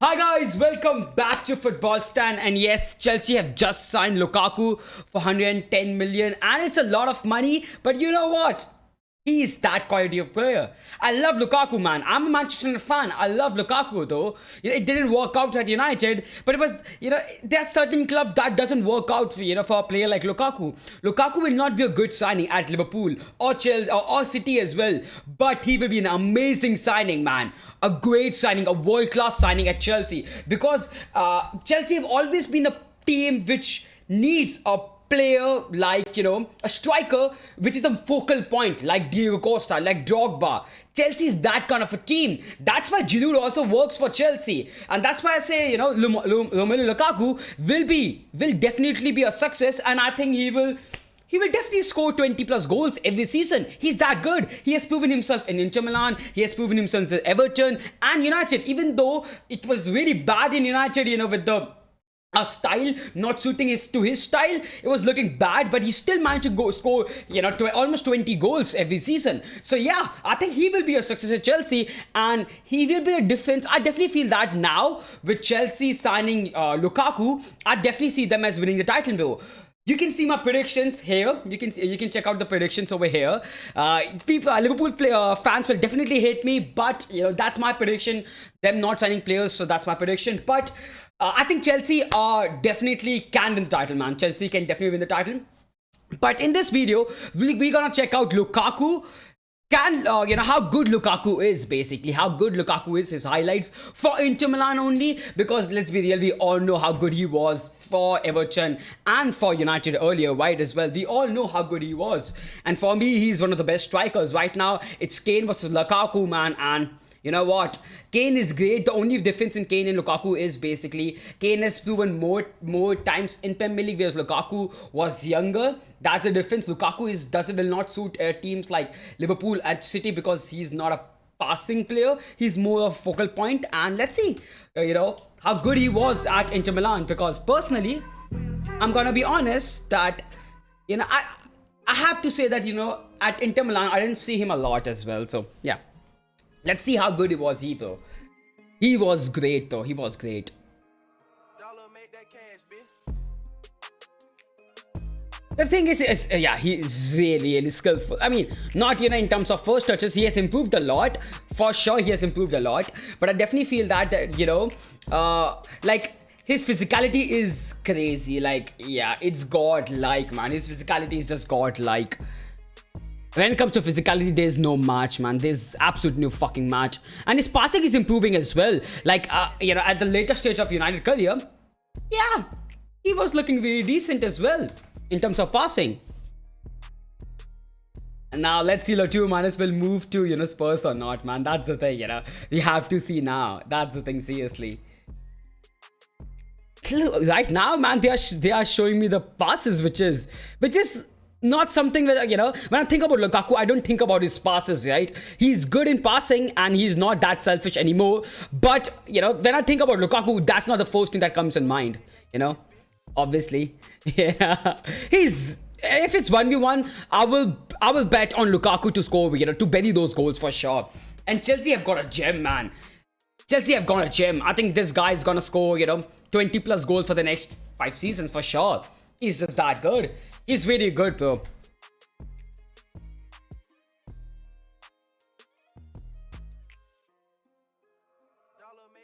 Hi guys, welcome back to Football Stand. And yes, Chelsea have just signed Lukaku for 110 million, and it's a lot of money. But you know what? He is that quality of player. I love Lukaku, man. I'm a Manchester United fan. I love Lukaku, though. It didn't work out at United, but it was, there's certain club that doesn't work out for, for a player like Lukaku. Lukaku will not be a good signing at Liverpool or Chelsea or City as well, but he will be an amazing signing, man. A great signing, a world-class signing at Chelsea, because Chelsea have always been a team which needs a player like, a striker, which is the focal point, like Diego Costa, like Drogba. Chelsea is that kind of a team. That's why Giroud also works for Chelsea. And that's why I say, Romelu Lukaku will definitely be a success. And I think he will definitely score 20 plus goals every season. He's that good. He has proven himself in Inter Milan. He has proven himself in Everton and United. Even though it was really bad in United, with the a style not suiting to his style, it was looking bad, but he still managed to score almost 20 goals every season. So yeah, I think he will be a success at Chelsea, and he will be a difference. I definitely feel that now with Chelsea signing Lukaku, I definitely see them as winning the title though. You can see my predictions here. You can check out the predictions over here. People, Liverpool fans will definitely hate me, but that's my prediction. Them not signing players, so that's my prediction. But I think Chelsea definitely can win the title, man. Chelsea can definitely win the title. But in this video, we're gonna check out Lukaku. How good Lukaku is, basically. How good Lukaku is, his highlights for Inter Milan only. Because let's be real, we all know how good he was for Everton and for United earlier, right, as well. We all know how good he was. And for me, he's one of the best strikers. Right now, it's Kane versus Lukaku, man. And you know what? Kane is great. The only difference in Kane and Lukaku is basically Kane has proven more times in Premier League, whereas Lukaku was younger. That's the difference. Lukaku will not suit teams like Liverpool and City because he's not a passing player. He's more of a focal point. And let's see, how good he was at Inter Milan. Because personally, I'm gonna be honest that I have to say that at Inter Milan I didn't see him a lot as well. So yeah. Let's see how good he was, though. He was great, though. He was great. The thing is, he is really, really skillful. I mean, not, in terms of first touches, he has improved a lot. For sure, he has improved a lot. But I definitely feel that, his physicality is crazy. Like, yeah, it's godlike, man. His physicality is just godlike. When it comes to physicality, there's no match, man. There's absolutely no fucking match. And his passing is improving as well. Like, at the later stage of United career, yeah, he was looking very decent as well in terms of passing. And now let's see Lautaro Martinez will move to, Spurs or not, man. That's the thing, We have to see now. That's the thing, seriously. Right now, man, they are showing me the passes, which is not something that, when I think about Lukaku, I don't think about his passes, right? He's good in passing and he's not that selfish anymore. But, when I think about Lukaku, that's not the first thing that comes in mind, obviously. Yeah. If it's 1v1, I will bet on Lukaku to score, to bury those goals for sure. And Chelsea have got a gem, man. Chelsea have got a gem. I think this guy is gonna score, 20 plus goals for the next 5 seasons for sure. He's just that good. He's really good, bro.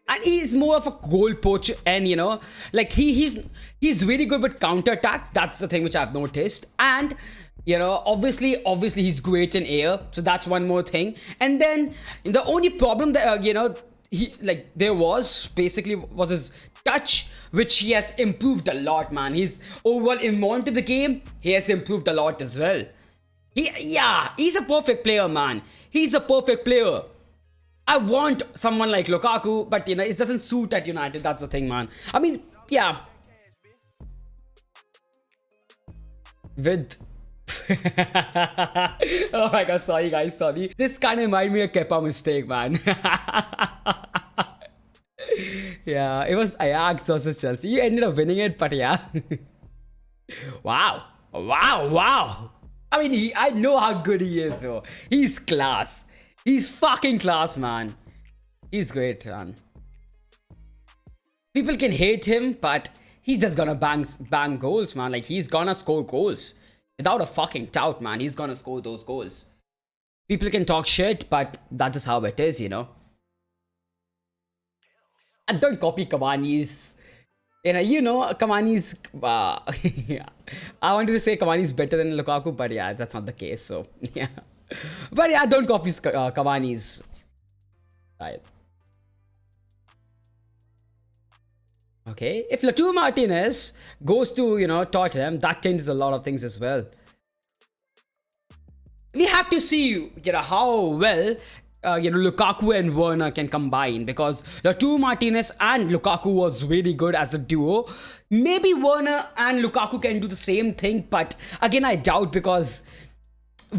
And he's more of a goal poacher, and he's really good with counter attacks. That's the thing which I've noticed. And obviously he's great in air, so that's one more thing. And then the only problem that there was his touch, which he has improved a lot, man. He's overall involved in the game. He has improved a lot as well. He's a perfect player, man. He's a perfect player. I want someone like Lukaku, but it doesn't suit at United. That's the thing, man. I mean, yeah. With oh my god, sorry guys, sorry. This kind of reminded me of Kepa mistake, man. Yeah, it was Ajax versus Chelsea. You ended up winning it, but yeah. Wow. I mean, I know how good he is, though. He's class. He's fucking class, man. He's great, man. People can hate him, but he's just gonna bang goals, man. Like, he's gonna score goals without a fucking doubt, man. He's gonna score those goals. People can talk shit, but that's just how it is, you know. And don't copy Cavani's. Cavani's. Yeah. I wanted to say Cavani's better than Lukaku, but yeah, that's not the case. So yeah, but yeah, don't copy Cavani's style. Okay, if Latou Martinez goes to Tottenham, that changes a lot of things as well. We have to see how well Lukaku and Werner can combine, because Latou Martinez and Lukaku was really good as a duo. Maybe Werner and Lukaku can do the same thing, but again I doubt, because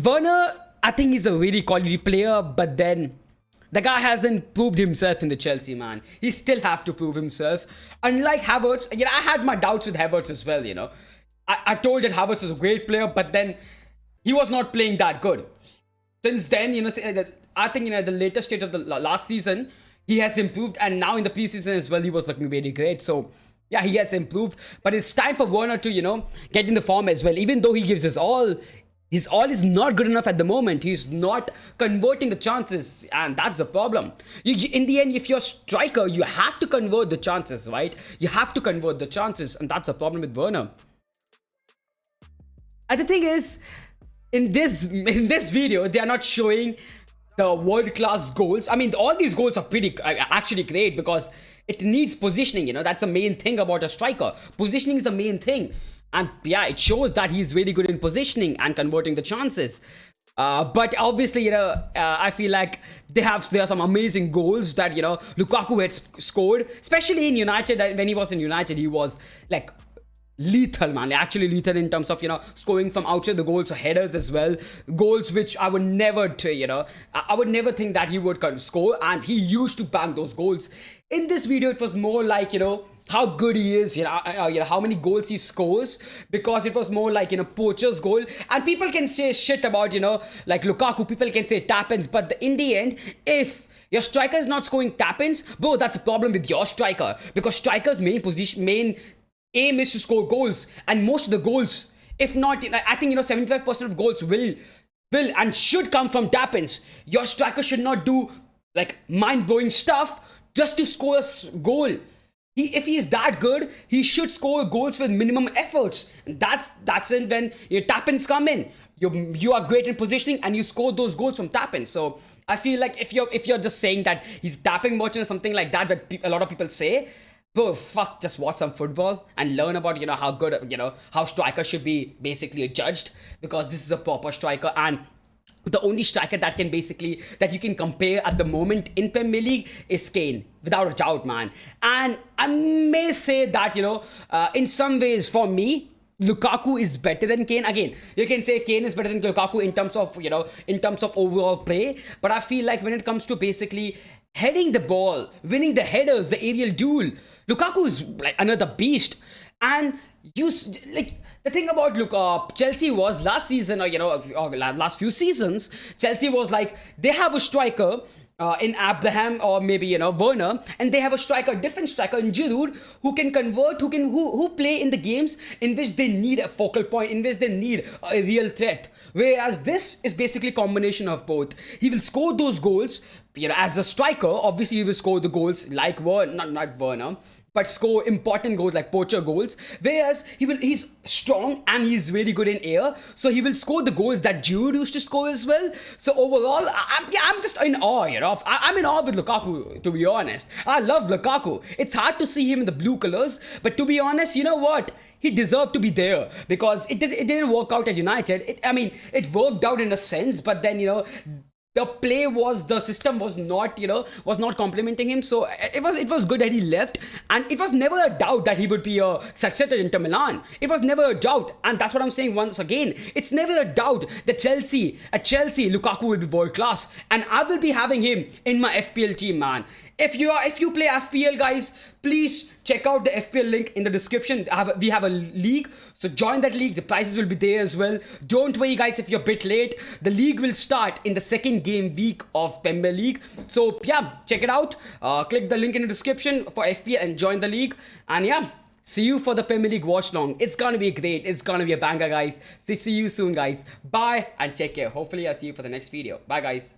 Werner, I think he's a really quality player, but then the guy hasn't proved himself in the Chelsea, man. He still have to prove himself. Unlike Havertz, I had my doubts with Havertz as well, I told that Havertz was a great player, but then he was not playing that good. Since then, I think the later state of the last season, he has improved, and now in the preseason as well, he was looking really great. So yeah, he has improved, but it's time for Werner to get in the form as well. Even though he gives his all is not good enough at the moment. He's not converting the chances, and that's the problem. In the end, if you're a striker, you have to convert the chances, right? You have to convert the chances, and that's a problem with Werner. And the thing is, in this video, they are not showing the world-class goals. I mean, all these goals are pretty actually great, because it needs positioning. That's the main thing about a striker. Positioning is the main thing. And yeah, it shows that he's really good in positioning and converting the chances. But obviously, I feel like there are some amazing goals that, Lukaku had scored, especially in United. When he was in United, he was like lethal, man. Actually lethal in terms of, scoring from outside the goals, so headers as well. Goals which I would never, I would never think that he would score, and he used to bang those goals. In this video, it was more like, how good he is, how many goals he scores, because it was more like, poacher's goal. And people can say shit about, like Lukaku, people can say tap-ins, but in the end, if your striker is not scoring tap-ins, bro, that's a problem with your striker, because striker's main aim is to score goals, and most of the goals, if not, I think 75% of goals will and should come from tap-ins. Your striker should not do like mind-blowing stuff just to score a goal. If he is that good, he should score goals with minimum efforts. That's it. When your tap-ins come in, you are great in positioning, and you score those goals from tap-ins. So I feel like if you're just saying that he's tapping merchant or something like that, a lot of people say, bro, fuck, just watch some football and learn about, how good, how striker should be basically judged, because this is a proper striker, and the only striker that you can compare at the moment in Premier League is Kane, without a doubt, man. And I may say that, in some ways, for me, Lukaku is better than Kane. Again, you can say Kane is better than Lukaku in terms of overall play, but I feel like when it comes to basically heading the ball, winning the headers, the aerial duel, Lukaku is like another beast. And the thing about Chelsea was last season, or last few seasons, Chelsea was like, they have a striker in Abraham, or maybe Werner, and they have a different striker in Giroud, who can convert, who play in the games in which they need a focal point, in which they need a real threat. Whereas this is basically a combination of both. He will score those goals, as a striker. Obviously he will score the goals like not Werner, but score important goals like poacher goals. Whereas he's strong and he's really good in air, so he will score the goals that Giroud used to score as well. So overall, I'm just in awe. I'm in awe with Lukaku, to be honest. I love Lukaku. It's hard to see him in the blue colors, but to be honest, you know what? He deserved to be there, because it didn't work out at United. It worked out in a sense, but then the system was not complimenting him. So it was good that he left, and it was never a doubt that he would be a successor in Inter Milan. It was never a doubt, and that's what I'm saying once again. It's never a doubt that Chelsea, Lukaku will be world class, and I will be having him in my FPL team, man. If you play FPL, guys, please check out the FPL link in the description. We have a league, so join that league. The prices will be there as well. Don't worry guys if you're a bit late. The league will start in the second game week of Premier League. So yeah, check it out. Click the link in the description for FPL and join the league. And yeah, see you for the Premier League watch long. It's gonna be great. It's gonna be a banger, guys. See you soon, guys. Bye and take care. Hopefully I'll see you for the next video. Bye guys.